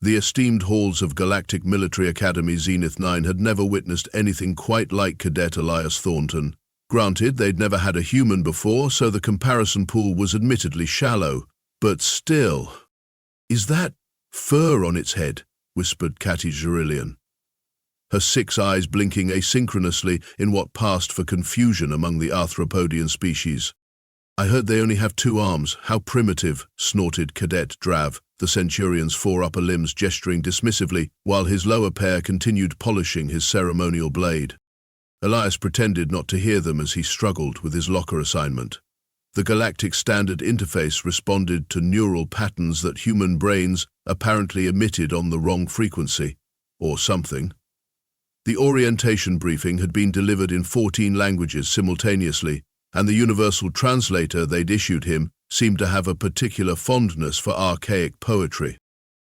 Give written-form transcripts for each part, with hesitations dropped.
The esteemed halls of Galactic Military Academy Zenith-9 had never witnessed anything quite like Cadet Elias Thornton. Granted, they'd never had a human before, so the comparison pool was admittedly shallow. But still... "Is that fur on its head?" whispered Catty Gerillion, her 6 eyes blinking asynchronously in what passed for confusion among the arthropodian species. "I heard they only have 2 arms. How primitive," snorted Cadet Drav, the Centurion's 4 upper limbs gesturing dismissively, while his lower pair continued polishing his ceremonial blade. Elias pretended not to hear them as he struggled with his locker assignment. The Galactic Standard Interface responded to neural patterns that human brains apparently emitted on the wrong frequency, or something. The orientation briefing had been delivered in 14 languages simultaneously, and the universal translator they'd issued him seemed to have a particular fondness for archaic poetry.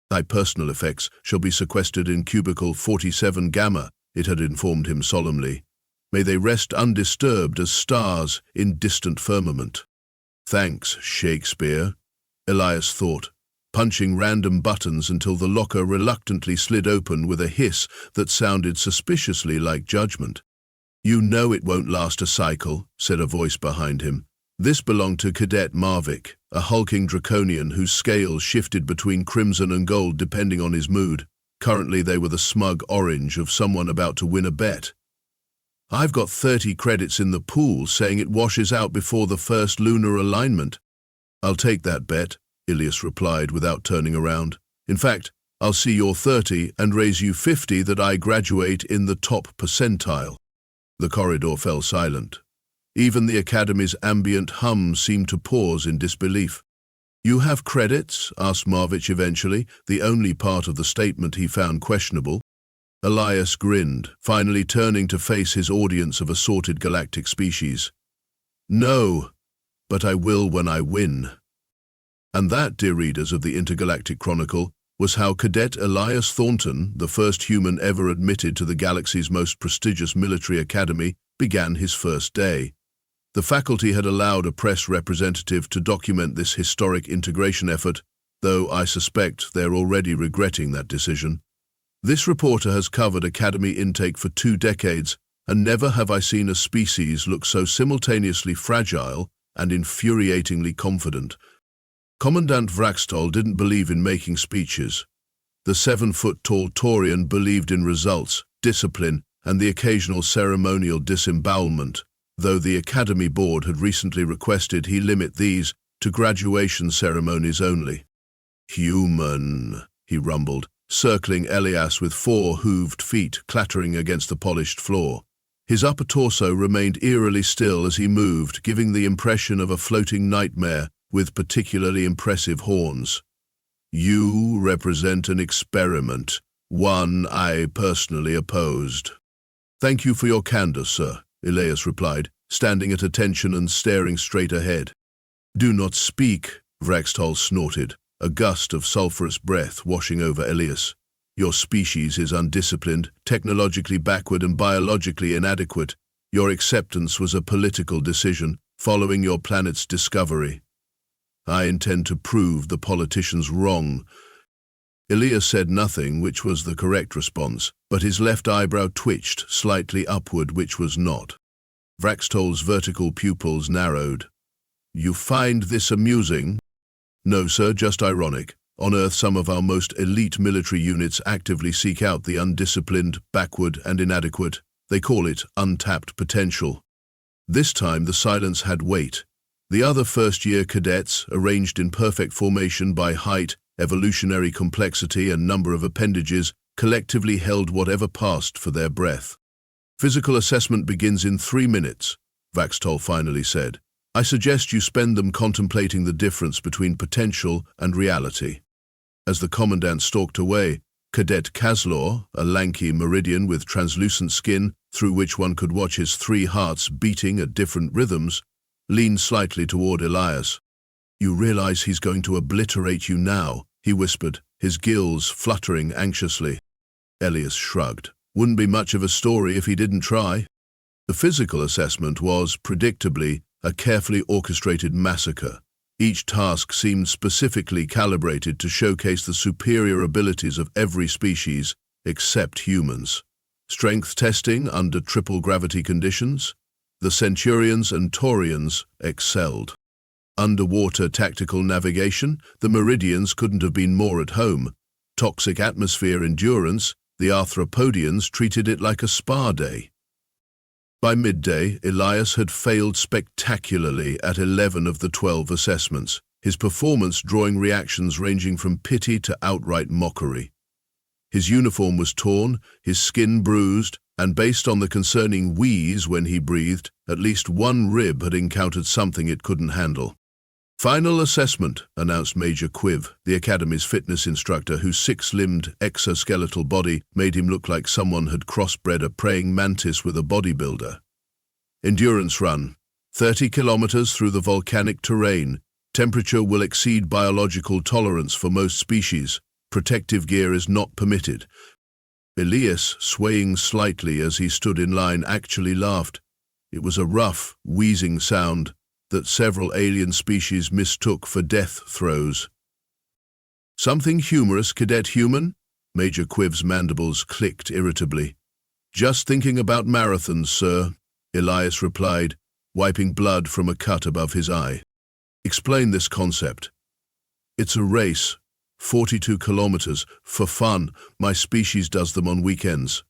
"Thy personal effects shall be sequestered in cubicle 47 Gamma," it had informed him solemnly. "May they rest undisturbed as stars in distant firmament." "Thanks, Shakespeare," Elias thought, punching random buttons until the locker reluctantly slid open with a hiss that sounded suspiciously like judgment. "You know it won't last a cycle," said a voice behind him. This belonged to Cadet Marvick, a hulking draconian whose scales shifted between crimson and gold depending on his mood. Currently they were the smug orange of someone about to win a bet. "I've got 30 credits in the pool saying it washes out before the first lunar alignment." "I'll take that bet," Elias replied without turning around. "In fact, I'll see your 30 and raise you 50 that I graduate in the top percentile." The corridor fell silent. Even the Academy's ambient hum seemed to pause in disbelief. "You have credits?" asked Marvich eventually, the only part of the statement he found questionable. Elias grinned, finally turning to face his audience of assorted galactic species. "No, but I will when I win." And that, dear readers of the Intergalactic Chronicle, was how Cadet Elias Thornton, the first human ever admitted to the galaxy's most prestigious military academy, began his first day. The faculty had allowed a press representative to document this historic integration effort, though I suspect they're already regretting that decision. This reporter has covered academy intake for 2 decades, and never have I seen a species look so simultaneously fragile and infuriatingly confident. Commandant Vrax'Tol didn't believe in making speeches. The 7-foot-tall Taurian believed in results, discipline, and the occasional ceremonial disembowelment, though the Academy Board had recently requested he limit these to graduation ceremonies only. "Human," he rumbled, circling Elias with 4 hooved feet clattering against the polished floor. His upper torso remained eerily still as he moved, giving the impression of a floating nightmare with particularly impressive horns. "You represent an experiment, one I personally opposed." "Thank you for your candor, sir," Elias replied, standing at attention and staring straight ahead. "Do not speak," Vrax'Tol snorted, a gust of sulphurous breath washing over Elias. "Your species is undisciplined, technologically backward and biologically inadequate. Your acceptance was a political decision, following your planet's discovery. I intend to prove the politicians wrong." Elias said nothing, which was the correct response, but his left eyebrow twitched slightly upward, which was not. Vrax'Tol's vertical pupils narrowed. "You find this amusing?" "No, sir, just ironic. On Earth, some of our most elite military units actively seek out the undisciplined, backward, and inadequate. They call it untapped potential." This time the silence had weight. The other first-year cadets, arranged in perfect formation by height, evolutionary complexity, and number of appendages, collectively held whatever passed for their breath. "Physical assessment begins in 3 minutes, Vrax'Tol finally said. "I suggest you spend them contemplating the difference between potential and reality." As the Commandant stalked away, Cadet Caslor, a lanky meridian with translucent skin through which one could watch his 3 hearts beating at different rhythms, leaned slightly toward Elias. "You realize he's going to obliterate you now," he whispered, his gills fluttering anxiously. Elias shrugged. Wouldn't be much of a story if he didn't try. The physical assessment was, predictably, a carefully orchestrated massacre. Each task seemed specifically calibrated to showcase the superior abilities of every species, except humans. Strength testing under triple gravity conditions? The Centurions and Taurians excelled. Underwater tactical navigation? The Meridians couldn't have been more at home. Toxic atmosphere endurance? The Arthropodians treated it like a spa day. By midday, Elias had failed spectacularly at 11 of the 12 assessments, his performance drawing reactions ranging from pity to outright mockery. His uniform was torn, his skin bruised, and based on the concerning wheeze when he breathed, at least one rib had encountered something it couldn't handle. "Final assessment," announced Major Quiv, the Academy's fitness instructor whose six-limbed exoskeletal body made him look like someone had crossbred a praying mantis with a bodybuilder. Endurance run. 30 kilometers through the volcanic terrain. Temperature will exceed biological tolerance for most species. Protective gear is not permitted. Elias, swaying slightly as he stood in line, actually laughed. It was a rough, wheezing sound that several alien species mistook for death throes. "Something humorous, Cadet Human?" Major Quiv's mandibles clicked irritably. "Just thinking about marathons, sir," Elias replied, wiping blood from a cut above his eye. "Explain this concept." "It's a race. 42 kilometers. For fun, my species does them on weekends."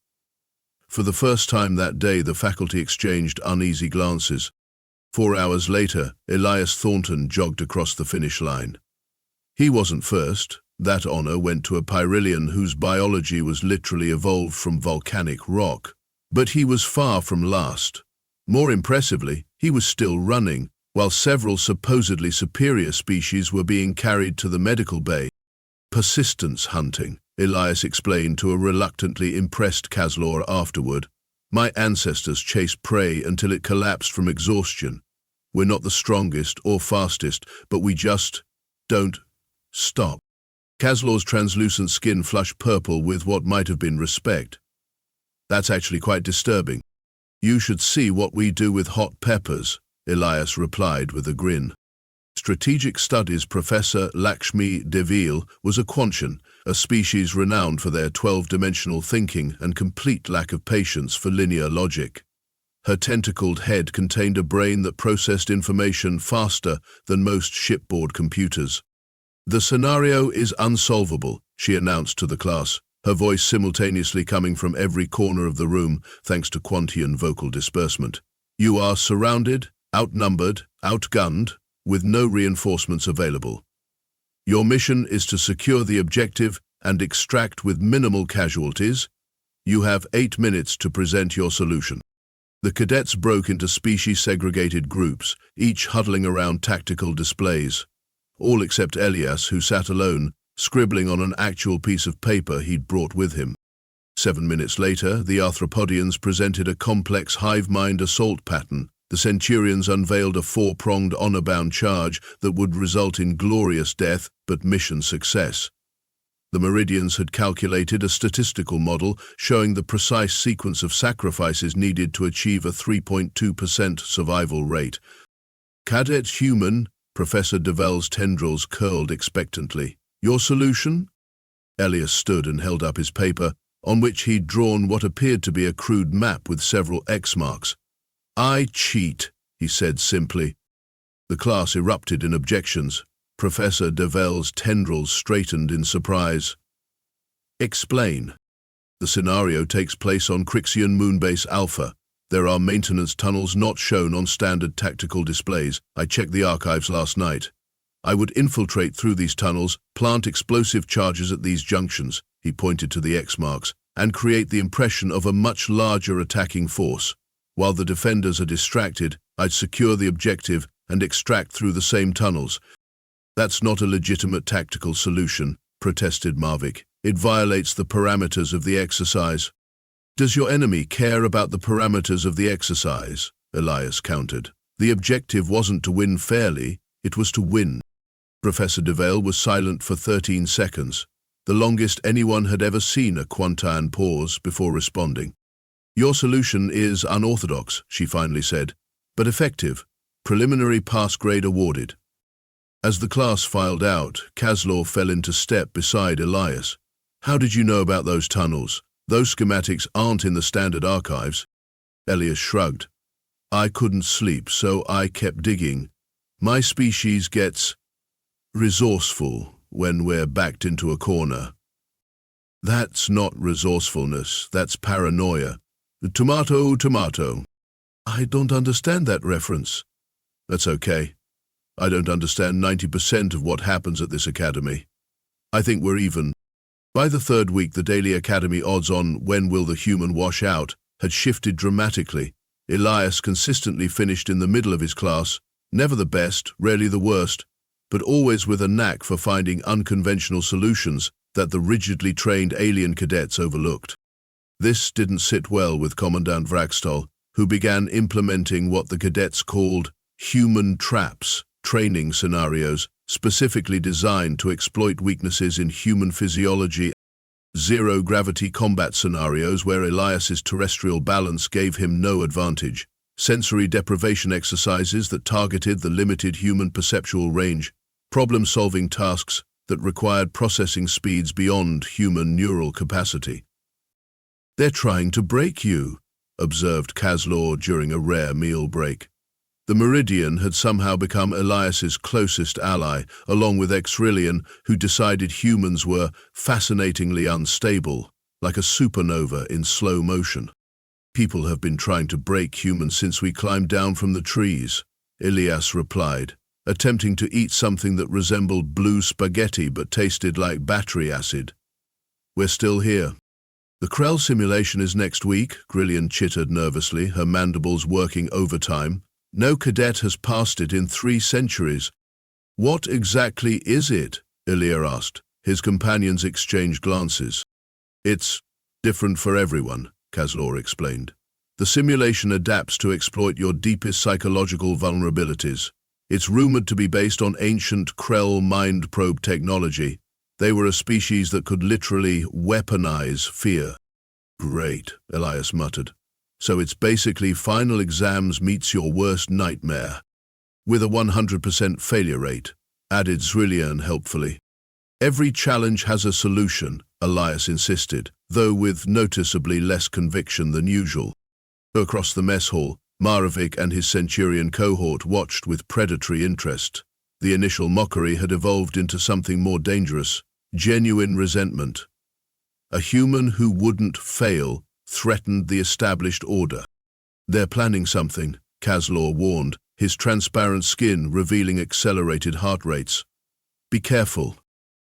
For the first time that day, the faculty exchanged uneasy glances. 4 hours later, Elias Thornton jogged across the finish line. He wasn't first. That honor went to a Pyrillian whose biology was literally evolved from volcanic rock. But he was far from last. More impressively, he was still running, while several supposedly superior species were being carried to the medical bay. "Persistence hunting," Elias explained to a reluctantly impressed Caslor afterward. "My ancestors chased prey until it collapsed from exhaustion. We're not the strongest or fastest, but we just don't stop." Caslor's translucent skin flushed purple with what might have been respect. "That's actually quite disturbing." "You should see what we do with hot peppers," Elias replied with a grin. Strategic Studies Professor Lakshmi Deville was a Quantian, a species renowned for their 12-dimensional thinking and complete lack of patience for linear logic. Her tentacled head contained a brain that processed information faster than most shipboard computers. "The scenario is unsolvable," she announced to the class, her voice simultaneously coming from every corner of the room thanks to Quantian vocal disbursement. "You are surrounded, outnumbered, outgunned, with no reinforcements available. Your mission is to secure the objective and extract with minimal casualties. You have 8 minutes to present your solution." The cadets broke into species-segregated groups, each huddling around tactical displays. All except Elias, who sat alone, scribbling on an actual piece of paper he'd brought with him. 7 minutes later, the Arthropodians presented a complex hive-mind assault pattern. The Centurions unveiled a 4-pronged honor-bound charge that would result in glorious death but mission success. The Meridians had calculated a statistical model showing the precise sequence of sacrifices needed to achieve a 3.2% survival rate. "Cadet Human," Professor Devel's tendrils curled expectantly. "Your solution?" Elias stood and held up his paper, on which he'd drawn what appeared to be a crude map with several X marks. "I cheat," he said simply. The class erupted in objections. Professor Devel's tendrils straightened in surprise. "Explain." "The scenario takes place on Crixian Moonbase Alpha. There are maintenance tunnels not shown on standard tactical displays. I checked the archives last night. I would infiltrate through these tunnels, plant explosive charges at these junctions," he pointed to the X marks, "and create the impression of a much larger attacking force. While the defenders are distracted, I'd secure the objective and extract through the same tunnels." "That's not a legitimate tactical solution," protested Marvik. "It violates the parameters of the exercise." "Does your enemy care about the parameters of the exercise?" Elias countered. "The objective wasn't to win fairly, it was to win." Professor Devale was silent for 13 seconds, the longest anyone had ever seen a Quantian pause before responding. "Your solution is unorthodox," she finally said, "but effective. Preliminary pass grade awarded." As the class filed out, Caslor fell into step beside Elias. "How did you know about those tunnels? Those schematics aren't in the standard archives." Elias shrugged. "I couldn't sleep, so I kept digging. My species gets resourceful when we're backed into a corner." "That's not resourcefulness, that's paranoia. Tomato, tomato." "I don't understand that reference." "That's okay. I don't understand 90% of what happens at this academy. I think we're even." By the third week, the daily academy odds on when will the human wash out had shifted dramatically. Elias consistently finished in the middle of his class, never the best, rarely the worst, but always with a knack for finding unconventional solutions that the rigidly trained alien cadets overlooked. This didn't sit well with Commandant Vrax'Tol, who began implementing what the cadets called human traps, training scenarios specifically designed to exploit weaknesses in human physiology. Zero-gravity combat scenarios where Elias's terrestrial balance gave him no advantage. Sensory deprivation exercises that targeted the limited human perceptual range. Problem-solving tasks that required processing speeds beyond human neural capacity. "They're trying to break you," observed Caslor during a rare meal break. The Meridian had somehow become Elias's closest ally, along with Xrillian, who decided humans were fascinatingly unstable, like a supernova in slow motion. "People have been trying to break humans since we climbed down from the trees," Elias replied, attempting to eat something that resembled blue spaghetti but tasted like battery acid. "We're still here." "The Krell Simulation is next week," Grillian chittered nervously, her mandibles working overtime. "No cadet has passed it in 3 centuries. "What exactly is it?" Elia asked. His companions exchanged glances. "It's different for everyone," Caslor explained. "The simulation adapts to exploit your deepest psychological vulnerabilities. It's rumored to be based on ancient Krell mind probe technology. They were a species that could literally weaponize fear." "Great," Elias muttered. "So it's basically final exams meets your worst nightmare." "With a 100% failure rate," added Xrillian helpfully. "Every challenge has a solution," Elias insisted, though with noticeably less conviction than usual. Across the mess hall, Maravik and his Centurion cohort watched with predatory interest. The initial mockery had evolved into something more dangerous, genuine resentment. A human who wouldn't fail threatened the established order. "They're planning something," Caslor warned, his transparent skin revealing accelerated heart rates. "Be careful."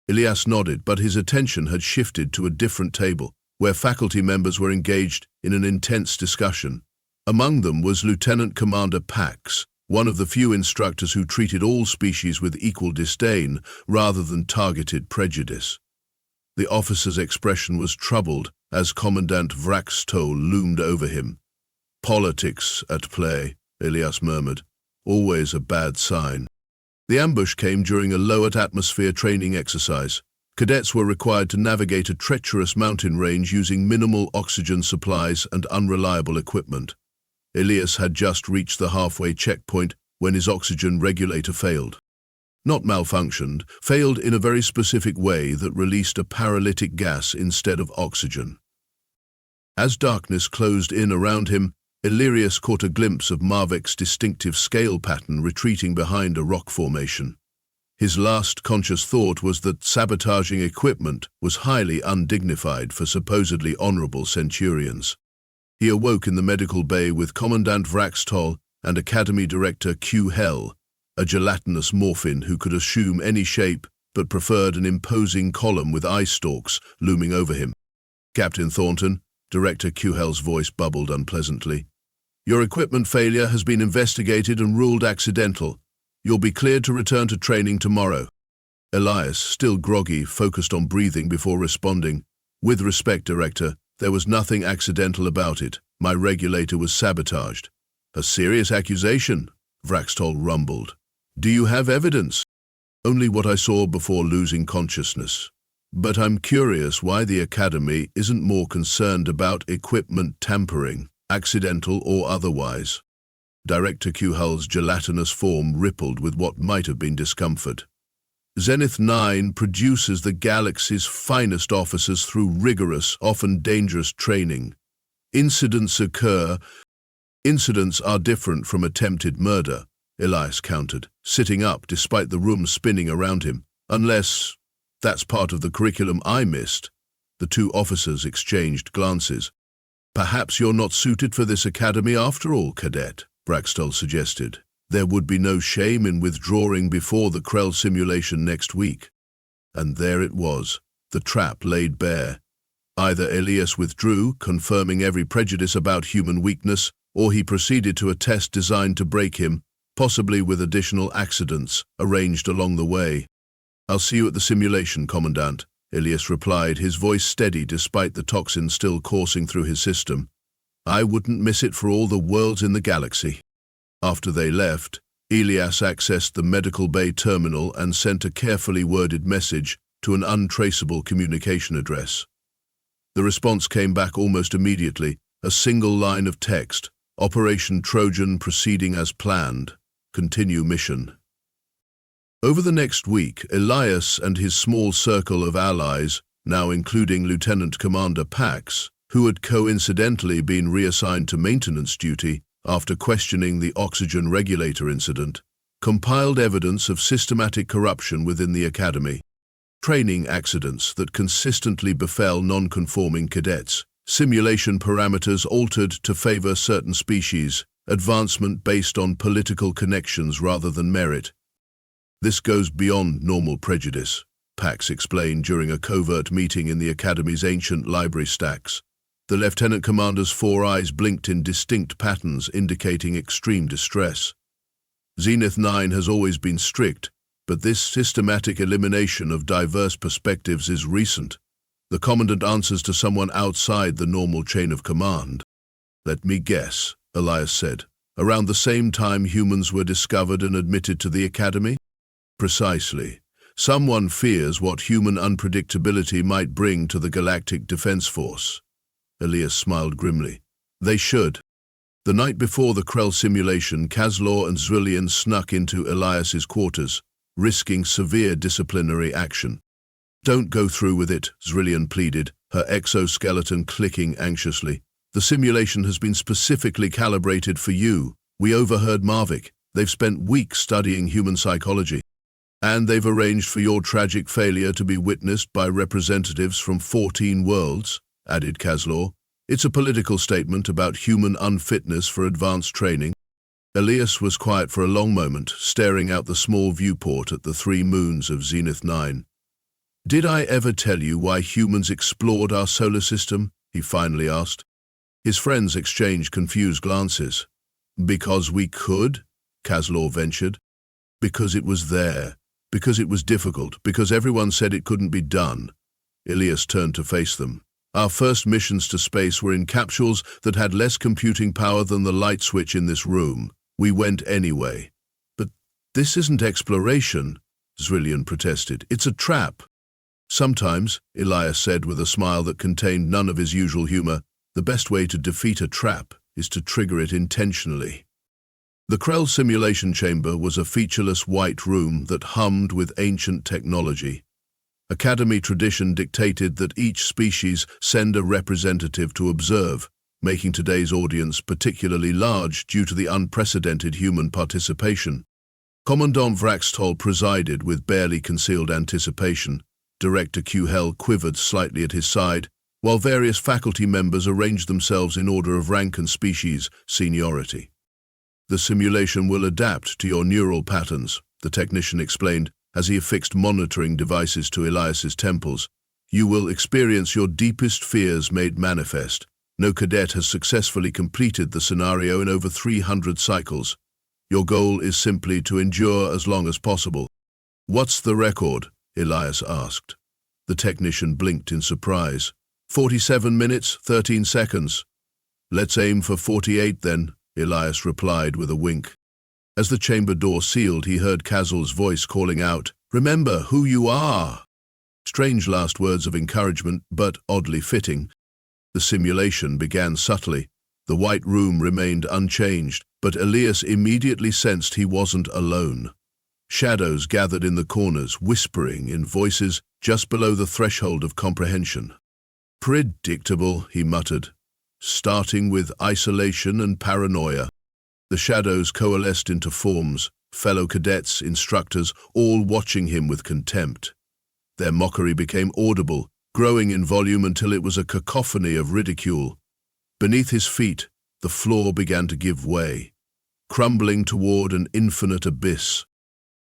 Elias nodded, but his attention had shifted to a different table, where faculty members were engaged in an intense discussion. Among them was Lieutenant Commander Pax, one of the few instructors who treated all species with equal disdain rather than targeted prejudice. The officer's expression was troubled as Commandant Vrax'Tol loomed over him. "Politics at play," Elias murmured. "Always a bad sign." The ambush came during a low-Earth atmosphere training exercise. Cadets were required to navigate a treacherous mountain range using minimal oxygen supplies and unreliable equipment. Elias had just reached the halfway checkpoint when his oxygen regulator failed. Not malfunctioned, failed in a very specific way that released a paralytic gas instead of oxygen. As darkness closed in around him, Elias caught a glimpse of Mavik's distinctive scale pattern retreating behind a rock formation. His last conscious thought was that sabotaging equipment was highly undignified for supposedly honorable Centurions. He awoke in the medical bay with Commandant Vrax'Tol and Academy Director Q Hell, a gelatinous morphin who could assume any shape but preferred an imposing column with eye stalks looming over him. "Captain Thornton," Director Q Hell's voice bubbled unpleasantly. "Your equipment failure has been investigated and ruled accidental. You'll be cleared to return to training tomorrow." Elias, still groggy, focused on breathing before responding. "With respect, Director, there was nothing accidental about it. My regulator was sabotaged." "A serious accusation," Vrax'Tol rumbled. "Do you have evidence?" "Only what I saw before losing consciousness. But I'm curious why the Academy isn't more concerned about equipment tampering, accidental or otherwise." Director Q-Hull's gelatinous form rippled with what might have been discomfort. Zenith-9 produces the galaxy's finest officers through rigorous, often dangerous training. Incidents occur. Incidents are different from attempted murder, Elias countered, sitting up despite the room spinning around him. Unless that's part of the curriculum I missed. The two officers exchanged glances. Perhaps you're not suited for this academy after all, Cadet, Vrax'Tol suggested. There would be no shame in withdrawing before the Krell Simulation next week. And there it was, the trap laid bare. Either Elias withdrew, confirming every prejudice about human weakness, or he proceeded to a test designed to break him, possibly with additional accidents arranged along the way. I'll see you at the simulation, Commandant, Elias replied, his voice steady despite the toxin still coursing through his system. I wouldn't miss it for all the worlds in the galaxy. After they left, Elias accessed the medical bay terminal and sent a carefully worded message to an untraceable communication address. The response came back almost immediately, a single line of text: Operation Trojan proceeding as planned. Continue mission. Over the next week, Elias and his small circle of allies, now including Lieutenant Commander Pax, who had coincidentally been reassigned to maintenance duty after questioning the oxygen regulator incident, compiled evidence of systematic corruption within the academy. Training accidents that consistently befell non-conforming cadets, simulation parameters altered to favor certain species, advancement based on political connections rather than merit. This goes beyond normal prejudice, Pax explained during a covert meeting in the Academy's ancient library stacks. The Lieutenant Commander's four eyes blinked in distinct patterns indicating extreme distress. Zenith-9 has always been strict, but this systematic elimination of diverse perspectives is recent. The Commandant answers to someone outside the normal chain of command. Let me guess, Elias said. Around the same time humans were discovered and admitted to the Academy? Precisely. Someone fears what human unpredictability might bring to the Galactic Defense Force. Elias smiled grimly. They should. The night before the Krell Simulation, Kazlor and Zrillian snuck into Elias's quarters, risking severe disciplinary action. Don't go through with it, Zrillian pleaded, her exoskeleton clicking anxiously. The simulation has been specifically calibrated for you. We overheard Marvik. They've spent weeks studying human psychology. And they've arranged for your tragic failure to be witnessed by representatives from 14 worlds, added Kazlor. It's a political statement about human unfitness for advanced training. Elias was quiet for a long moment, staring out the small viewport at the 3 moons of Zenith-9. Did I ever tell you why humans explored our solar system? He finally asked. His friends exchanged confused glances. Because we could? Kazlor ventured. Because it was there. Because it was difficult. Because everyone said it couldn't be done. Elias turned to face them. Our first missions to space were in capsules that had less computing power than the light switch in this room. We went anyway. But this isn't exploration, Zrillian protested. It's a trap. Sometimes, Elias said with a smile that contained none of his usual humor, the best way to defeat a trap is to trigger it intentionally. The Krell Simulation Chamber was a featureless white room that hummed with ancient technology. Academy tradition dictated that each species send a representative to observe, making today's audience particularly large due to the unprecedented human participation. Commandant Vrax'Tol presided with barely concealed anticipation. Director Q-Hell quivered slightly at his side, while various faculty members arranged themselves in order of rank and species seniority. The simulation will adapt to your neural patterns, the technician explained, as he affixed monitoring devices to Elias's temples. You will experience your deepest fears made manifest. No cadet has successfully completed the scenario in over 300 cycles. Your goal is simply to endure as long as possible. What's the record? Elias asked. The technician blinked in surprise. 47 minutes, 13 seconds. Let's aim for 48 then, Elias replied with a wink. As the chamber door sealed, he heard Kazl's voice calling out, "Remember who you are!" Strange last words of encouragement, but oddly fitting. The simulation began subtly. The white room remained unchanged, But Elias immediately sensed he wasn't alone. Shadows gathered in the corners, whispering in voices just below the threshold of comprehension. Predictable, he muttered, starting with isolation and paranoia. The shadows coalesced into forms, fellow cadets, instructors, all watching him with contempt. Their mockery became audible, growing in volume until it was a cacophony of ridicule. Beneath his feet, the floor began to give way, crumbling toward an infinite abyss.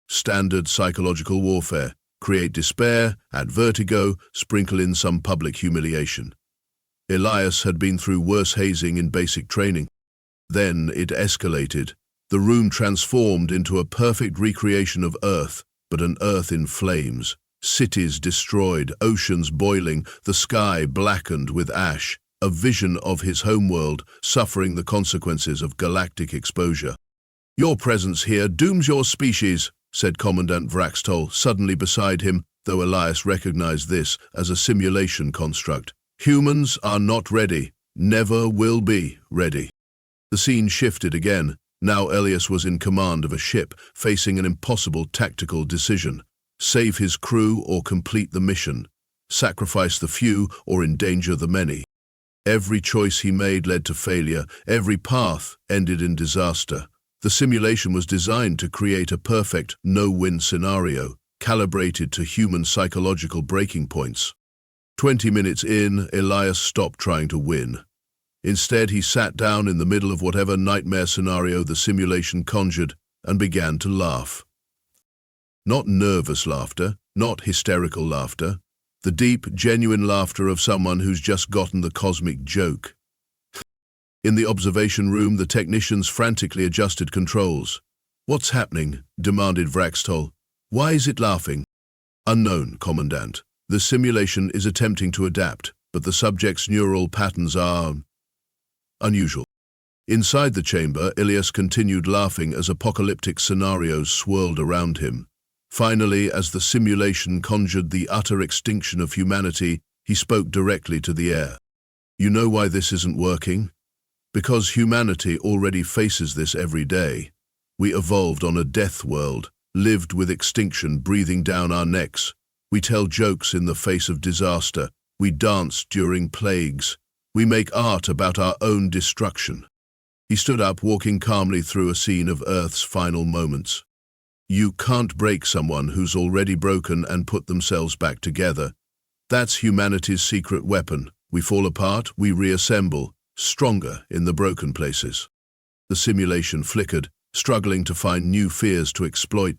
Standard psychological warfare: create despair, add vertigo, sprinkle in some public humiliation. Elias had been through worse hazing in basic training. Then it escalated. The room transformed into a perfect recreation of Earth, but an Earth in flames. Cities destroyed, oceans boiling, the sky blackened with ash, a vision of his homeworld suffering the consequences of galactic exposure. "Your presence here dooms your species," said Commandant Vrax'Tol, suddenly beside him, though Elias recognized this as a simulation construct. "Humans are not ready, never will be ready." The scene shifted again. Now Elias was in command of a ship, facing an impossible tactical decision: save his crew or complete the mission, sacrifice the few or endanger the many. Every choice he made led to failure, every path ended in disaster. The simulation was designed to create a perfect no-win scenario, calibrated to human psychological breaking points. 20 minutes in, Elias stopped trying to win. Instead, he sat down in the middle of whatever nightmare scenario the simulation conjured and began to laugh. Not nervous laughter, not hysterical laughter, the deep, genuine laughter of someone who's just gotten the cosmic joke. In the observation room, the technicians frantically adjusted controls. "What's happening?" demanded Vrax'Tol. "Why is it laughing?" "Unknown, Commandant. The simulation is attempting to adapt, but the subject's neural patterns are unusual." Inside the chamber, Elias continued laughing as apocalyptic scenarios swirled around him. Finally, as the simulation conjured the utter extinction of humanity, he spoke directly to the air. "You know why this isn't working? Because humanity already faces this every day. We evolved on a death world, lived with extinction breathing down our necks. We tell jokes in the face of disaster. We dance during plagues. We make art about our own destruction." He stood up, walking calmly through a scene of Earth's final moments. "You can't break someone who's already broken and put themselves back together. That's humanity's secret weapon. We fall apart, we reassemble, stronger in the broken places." The simulation flickered, struggling to find new fears to exploit.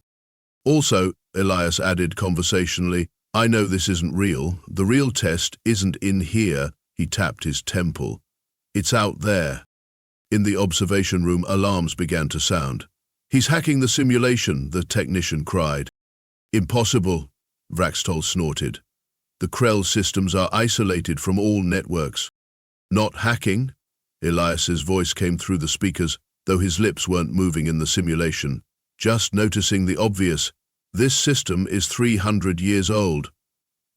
"Also," Elias added conversationally, "I know this isn't real. The real test isn't in here." He tapped his temple. "It's out there." In the observation room, alarms began to sound. "He's hacking the simulation," the technician cried. "Impossible," Vrax'Tol snorted. "The Krell systems are isolated from all networks." "Not hacking?" Elias's voice came through the speakers, though his lips weren't moving in the simulation. "Just noticing the obvious. This system is 300 years old.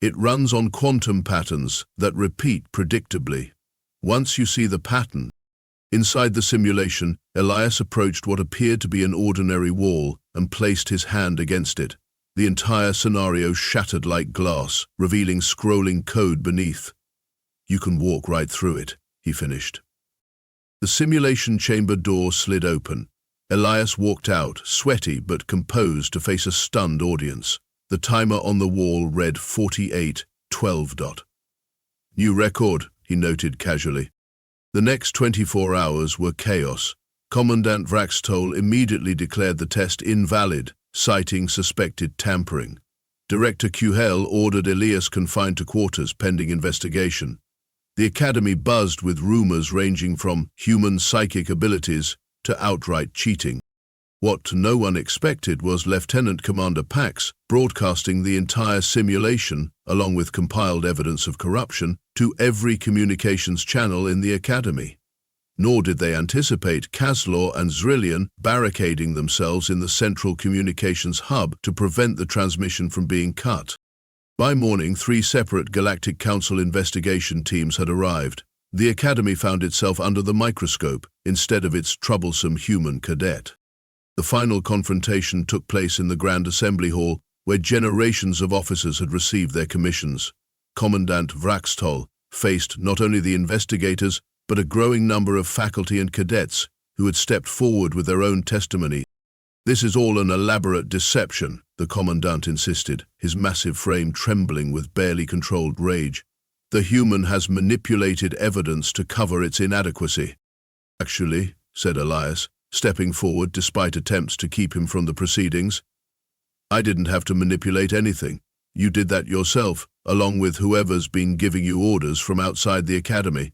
It runs on quantum patterns that repeat predictably. Once you see the pattern..." Inside the simulation, Elias approached what appeared to be an ordinary wall and placed his hand against it. The entire scenario shattered like glass, revealing scrolling code beneath. "You can walk right through it," he finished. The simulation chamber door slid open. Elias walked out, sweaty but composed, to face a stunned audience. The timer on the wall read 48:12. "New record," he noted casually. The next 24 hours were chaos. Commandant Vrax'Tol immediately declared the test invalid, citing suspected tampering. Director Krell ordered Elias confined to quarters pending investigation. The Academy buzzed with rumors ranging from human psychic abilities to outright cheating. What no one expected was Lieutenant Commander Pax broadcasting the entire simulation, along with compiled evidence of corruption, to every communications channel in the Academy. Nor did they anticipate Caslor and Zrillion barricading themselves in the central communications hub to prevent the transmission from being cut. By morning, 3 separate Galactic Council investigation teams had arrived. The Academy found itself under the microscope instead of its troublesome human cadet. The final confrontation took place in the Grand Assembly Hall, where generations of officers had received their commissions. Commandant Vrax'Tol faced not only the investigators, but a growing number of faculty and cadets who had stepped forward with their own testimony. "This is all an elaborate deception," the Commandant insisted, his massive frame trembling with barely controlled rage. "The human has manipulated evidence to cover its inadequacy." "Actually," said Elias, stepping forward despite attempts to keep him from the proceedings, "I didn't have to manipulate anything. You did that yourself, along with whoever's been giving you orders from outside the Academy."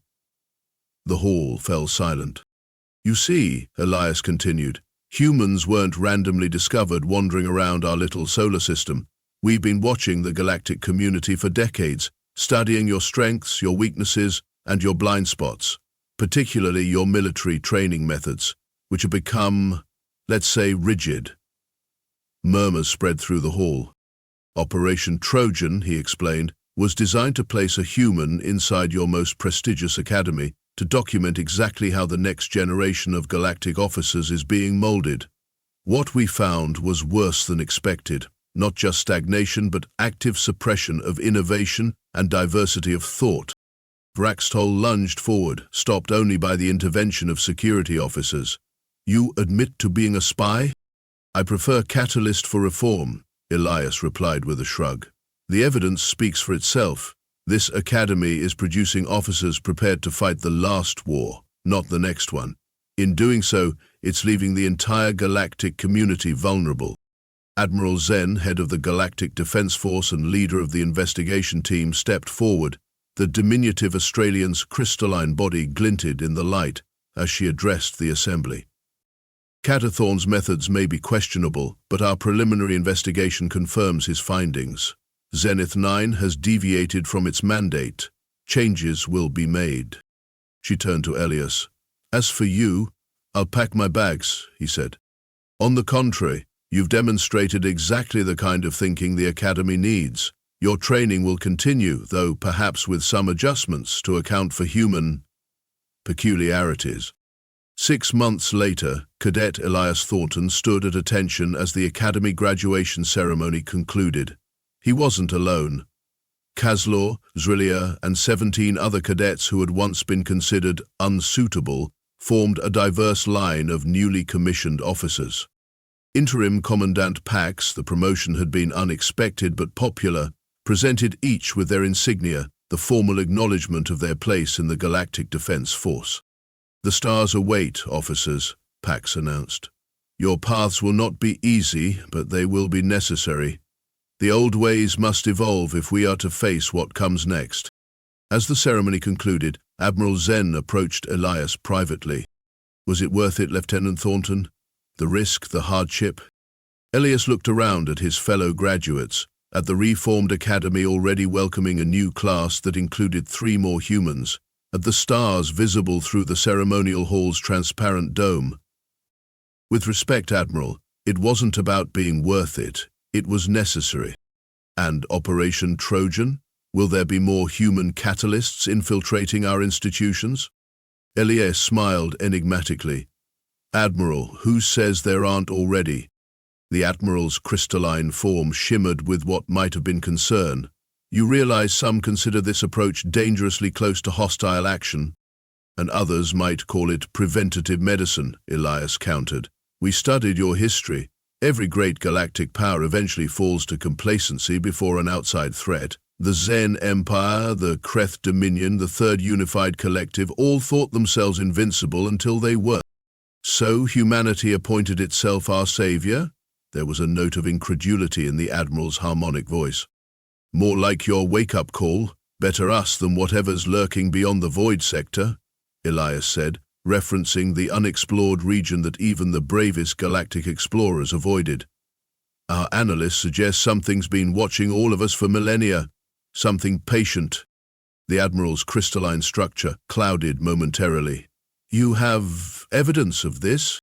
The hall fell silent. "You see," Elias continued, "humans weren't randomly discovered wandering around our little solar system. We've been watching the galactic community for decades, studying your strengths, your weaknesses, and your blind spots, particularly your military training methods, which have become, let's say, rigid." Murmurs spread through the hall. Operation Trojan, he explained, was designed to place a human inside your most prestigious academy to document exactly how the next generation of galactic officers is being molded. What we found was worse than expected, not just stagnation but active suppression of innovation and diversity of thought. Vrax'Tol lunged forward, stopped only by the intervention of security officers. "You admit to being a spy?" "I prefer catalyst for reform," Elias replied with a shrug. "The evidence speaks for itself. This academy is producing officers prepared to fight the last war, not the next one. In doing so, it's leaving the entire galactic community vulnerable." Admiral Zen, head of the Galactic Defense Force and leader of the investigation team, stepped forward. The diminutive Australian's crystalline body glinted in the light as she addressed the assembly. "Cadet Thornton's methods may be questionable, but our preliminary investigation confirms his findings. Zenith-9 has deviated from its mandate. Changes will be made." She turned to Elias. "As for you, I'll pack my bags," he said. "On the contrary, you've demonstrated exactly the kind of thinking the Academy needs. Your training will continue, though perhaps with some adjustments to account for human peculiarities." 6 months later, Cadet Elias Thornton stood at attention as the Academy graduation ceremony concluded. He wasn't alone. Kaslor, Zrillia, and 17 other cadets who had once been considered unsuitable formed a diverse line of newly commissioned officers. Interim Commandant Pax, the promotion had been unexpected but popular, presented each with their insignia, the formal acknowledgement of their place in the Galactic Defense Force. "The stars await, officers," Pax announced. "Your paths will not be easy, but they will be necessary. The old ways must evolve if we are to face what comes next." As the ceremony concluded, Admiral Zen approached Elias privately. "Was it worth it, Lieutenant Thornton? The risk, the hardship?" Elias looked around at his fellow graduates, at the reformed academy already welcoming a new class that included 3 more humans, at the stars visible through the ceremonial hall's transparent dome. "With respect, Admiral, it wasn't about being worth it. It was necessary." "And Operation Trojan? Will there be more human catalysts infiltrating our institutions?" Elias smiled enigmatically. "Admiral, who says there aren't already?" The Admiral's crystalline form shimmered with what might have been concern. "You realize some consider this approach dangerously close to hostile action, and others might call it preventative medicine," Elias countered. "We studied your history. Every great galactic power eventually falls to complacency before an outside threat. The Zen Empire, the Krell Dominion, the Third Unified Collective all thought themselves invincible until they were. So humanity appointed itself our savior?" There was a note of incredulity in the Admiral's harmonic voice. "More like your wake-up call. Better us than whatever's lurking beyond the void sector," Elias said, referencing the unexplored region that even the bravest galactic explorers avoided. "Our analysts suggest something's been watching all of us for millennia. Something patient." The Admiral's crystalline structure clouded momentarily. "You have evidence of this?"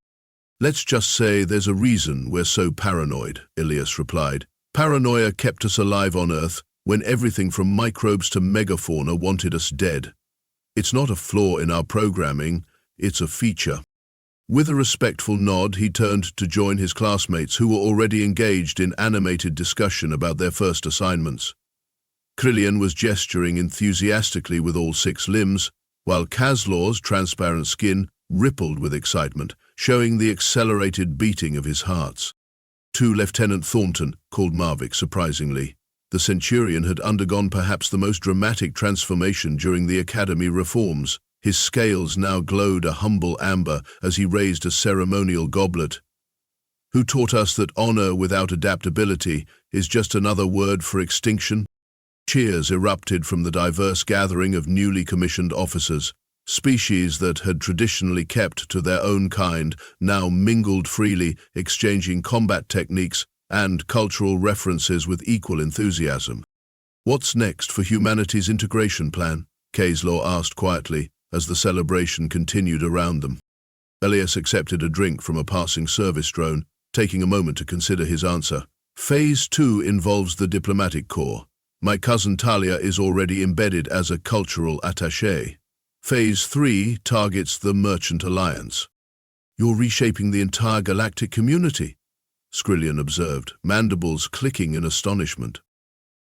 "Let's just say there's a reason we're so paranoid," Elias replied. "Paranoia kept us alive on Earth when everything from microbes to megafauna wanted us dead. It's not a flaw in our programming, it's a feature. With a respectful nod, he turned to join his classmates who were already engaged in animated discussion about their first assignments. Krillian was gesturing enthusiastically with all 6 limbs, while Kazlor's transparent skin rippled with excitement, showing the accelerated beating of his heart. To Lieutenant Thornton, called Marvick surprisingly. The Centurion had undergone perhaps the most dramatic transformation during the Academy reforms. His scales now glowed a humble amber as he raised a ceremonial goblet. Who taught us that honor without adaptability is just another word for extinction? Cheers erupted from the diverse gathering of newly commissioned officers. Species that had traditionally kept to their own kind now mingled freely, exchanging combat techniques and cultural references with equal enthusiasm. "What's next for humanity's integration plan?" Kazlor asked quietly as the celebration continued around them. Elias accepted a drink from a passing service drone, taking a moment to consider his answer. "Phase 2 involves the diplomatic corps. My cousin Talia is already embedded as a cultural attaché. Phase 3 targets the Merchant Alliance." "You're reshaping the entire galactic community," Skrillian observed, mandibles clicking in astonishment.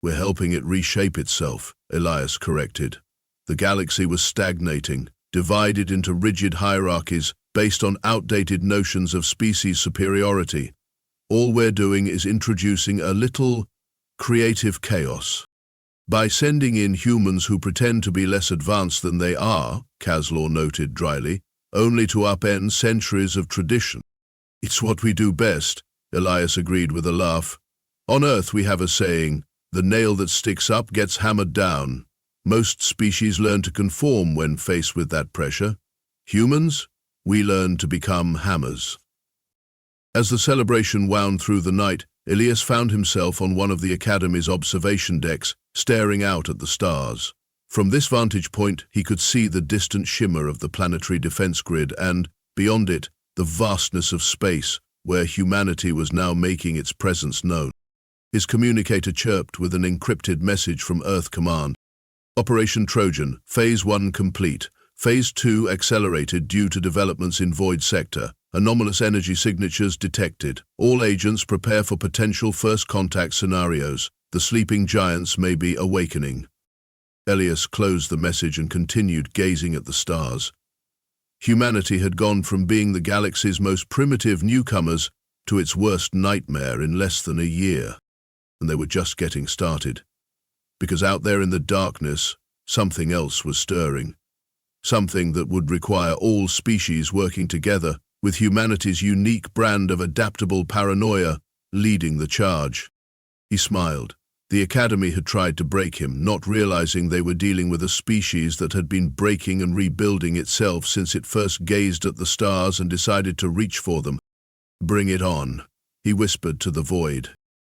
"We're helping it reshape itself," Elias corrected. The galaxy was stagnating, divided into rigid hierarchies based on outdated notions of species superiority. All we're doing is introducing a little creative chaos. By sending in humans who pretend to be less advanced than they are, Kazlor noted dryly, only to upend centuries of tradition. "It's what we do best," Elias agreed with a laugh. "On Earth we have a saying, the nail that sticks up gets hammered down. Most species learn to conform when faced with that pressure. Humans, we learn to become hammers." As the celebration wound through the night, Elias found himself on one of the Academy's observation decks, staring out at the stars. From this vantage point, he could see the distant shimmer of the planetary defense grid and, beyond it, the vastness of space, where humanity was now making its presence known. His communicator chirped with an encrypted message from Earth Command. "Operation Trojan, Phase 1 complete. Phase 2 accelerated due to developments in Void Sector. Anomalous energy signatures detected. All agents prepare for potential first contact scenarios. The sleeping giants may be awakening." Elias closed the message and continued gazing at the stars. Humanity had gone from being the galaxy's most primitive newcomers to its worst nightmare in less than a year. And they were just getting started. Because out there in the darkness, something else was stirring. Something that would require all species working together, with humanity's unique brand of adaptable paranoia leading the charge. He smiled. The Academy had tried to break him, not realizing they were dealing with a species that had been breaking and rebuilding itself since it first gazed at the stars and decided to reach for them. "Bring it on," he whispered to the void.